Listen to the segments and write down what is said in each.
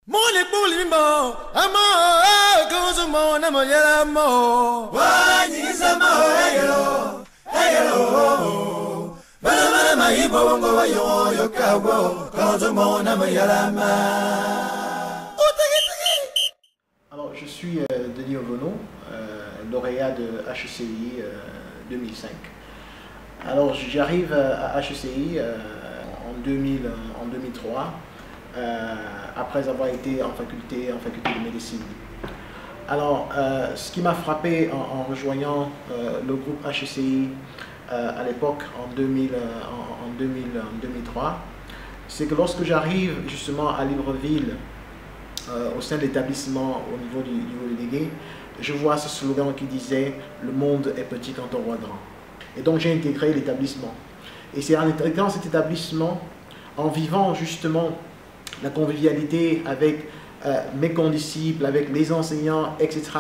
Alors, je suis Denis Ovono, lauréat de HECI 2005. Alors, j'arrive à HECI en 2003, après avoir été en faculté de médecine. Alors, ce qui m'a frappé en rejoignant le groupe HECI à l'époque, en 2003, c'est que lorsque j'arrive justement à Libreville, au sein de l'établissement au niveau du délégué, je vois ce slogan qui disait « Le monde est petit quand on voit grand ». Et donc j'ai intégré l'établissement. Et c'est en intégrant cet établissement, en vivant justement la convivialité avec mes condisciples, avec les enseignants, etc.,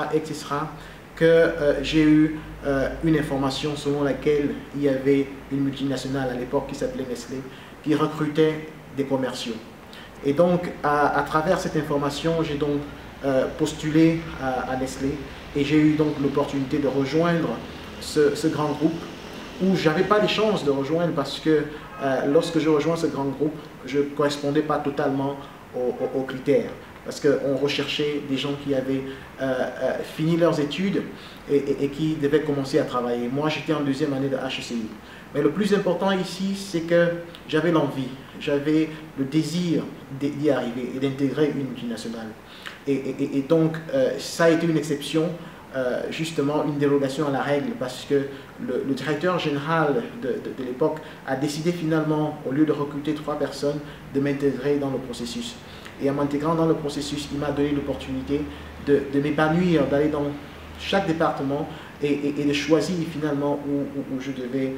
que j'ai eu une information selon laquelle il y avait une multinationale à l'époque qui s'appelait Nestlé, qui recrutait des commerciaux. Et donc, à travers cette information, j'ai donc postulé à Nestlé et j'ai eu donc l'opportunité de rejoindre ce grand groupe où je n'avais pas les chances de rejoindre parce que lorsque je rejoins ce grand groupe, je ne correspondais pas totalement aux critères. Parce qu'on recherchait des gens qui avaient fini leurs études et qui devaient commencer à travailler. Moi, j'étais en deuxième année de HECI. Mais le plus important ici, c'est que j'avais l'envie, j'avais le désir d'y arriver et d'intégrer une multinationale. Et donc, ça a été une exception, justement une dérogation à la règle, parce que le directeur général de l'époque a décidé finalement, au lieu de recruter 3 personnes, de m'intégrer dans le processus. Et en m'intégrant dans le processus, il m'a donné l'opportunité de m'épanouir, d'aller dans chaque département et de choisir finalement où je devais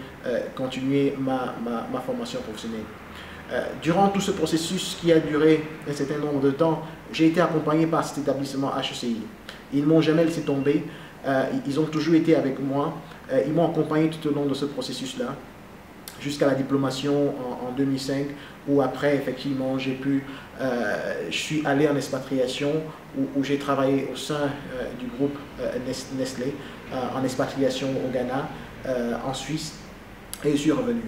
continuer ma formation professionnelle. Durant tout ce processus qui a duré un certain nombre de temps, j'ai été accompagné par cet établissement HECI. Ils ne m'ont jamais laissé tomber, ils ont toujours été avec moi, ils m'ont accompagné tout au long de ce processus-là, jusqu'à la diplomation en 2005, où après, effectivement, je suis allé en expatriation, où j'ai travaillé au sein du groupe Nestlé, en expatriation au Ghana, en Suisse, et je suis revenu.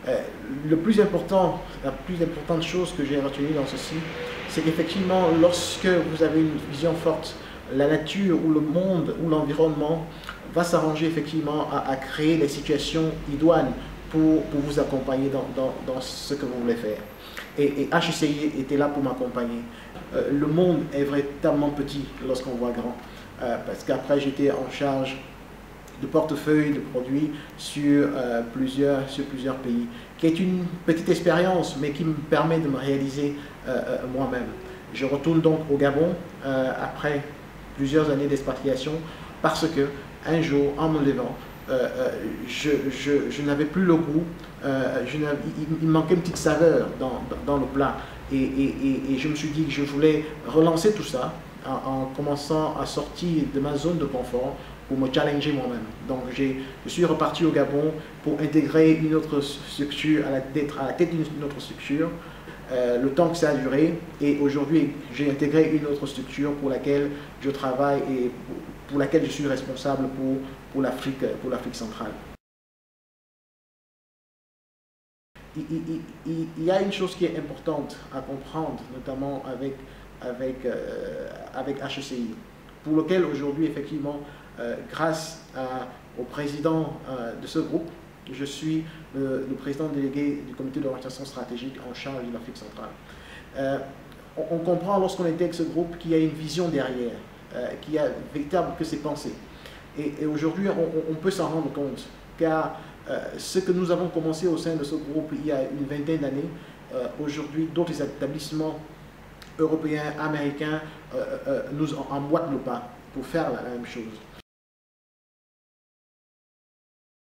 La plus importante chose que j'ai retenue dans ceci, c'est qu'effectivement, lorsque vous avez une vision forte, la nature ou le monde ou l'environnement va s'arranger effectivement à créer des situations idoines pour vous accompagner dans ce que vous voulez faire. Et HECI était là pour m'accompagner. Le monde est véritablement petit lorsqu'on voit grand, parce qu'après j'étais en charge de portefeuille de produits sur plusieurs pays, qui est une petite expérience, mais qui me permet de me réaliser moi-même. Je retourne donc au Gabon après plusieurs années d'expatriation, parce que un jour, en me levant, je n'avais plus le goût, il manquait une petite saveur dans le plat. Et je me suis dit que je voulais relancer tout ça en commençant à sortir de ma zone de confort pour me challenger moi-même. Donc je suis reparti au Gabon pour intégrer une autre structure, d'être à la tête d'une autre structure, le temps que ça a duré. Et aujourd'hui, j'ai intégré une autre structure pour laquelle je travaille et pour laquelle je suis responsable pour l'Afrique centrale. Il y a une chose qui est importante à comprendre, notamment avec HECI, pour lequel aujourd'hui, effectivement, grâce au président de ce groupe, je suis le président délégué du comité d'orientation stratégique en charge de l'Afrique centrale. On comprend lorsqu'on intègre ce groupe qu'il y a une vision derrière, qu'il y a véritable que ses pensées. Et aujourd'hui, on peut s'en rendre compte, car ce que nous avons commencé au sein de ce groupe il y a une vingtaine d'années, aujourd'hui, d'autres établissements européens, américains nous emboîtent le pas pour faire la même chose.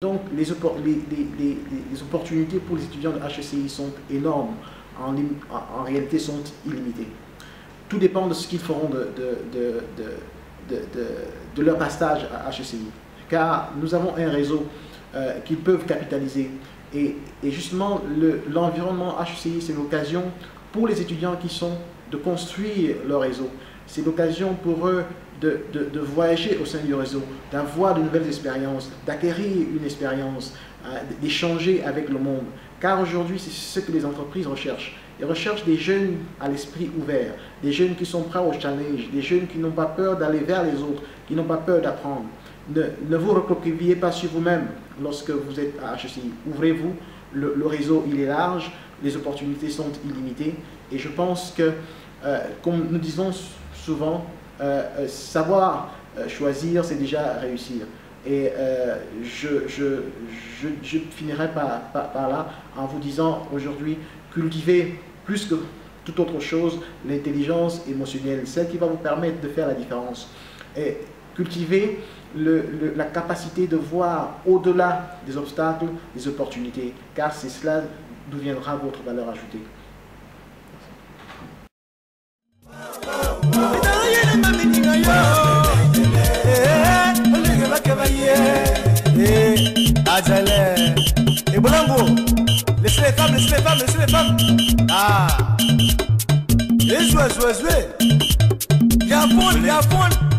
Donc, les opportunités pour les étudiants de HECI sont énormes, en réalité sont illimitées. Tout dépend de ce qu'ils feront de leur passage à HECI, car nous avons un réseau qu'ils peuvent capitaliser. Et justement, l'environnement HECI, c'est l'occasion pour les étudiants qui sont de construire leur réseau. C'est l'occasion pour eux de voyager au sein du réseau, d'avoir de nouvelles expériences, d'acquérir une expérience, d'échanger avec le monde. Car aujourd'hui, c'est ce que les entreprises recherchent. Elles recherchent des jeunes à l'esprit ouvert, des jeunes qui sont prêts au challenge, des jeunes qui n'ont pas peur d'aller vers les autres, qui n'ont pas peur d'apprendre. Ne vous recroquevillez pas sur vous-même lorsque vous êtes à HECI. Ouvrez-vous, le réseau il est large, les opportunités sont illimitées. Et je pense que, comme nous disons souvent, savoir choisir, c'est déjà réussir. Et je finirai par là en vous disant aujourd'hui, cultivez plus que toute autre chose l'intelligence émotionnelle, celle qui va vous permettre de faire la différence. Et cultivez la capacité de voir au-delà des obstacles, des opportunités, car c'est cela d'où viendra votre valeur ajoutée. Et Bolango, laissez les femmes, laissez les femmes, laissez les femmes. Ah, et jouez. Y'a fond.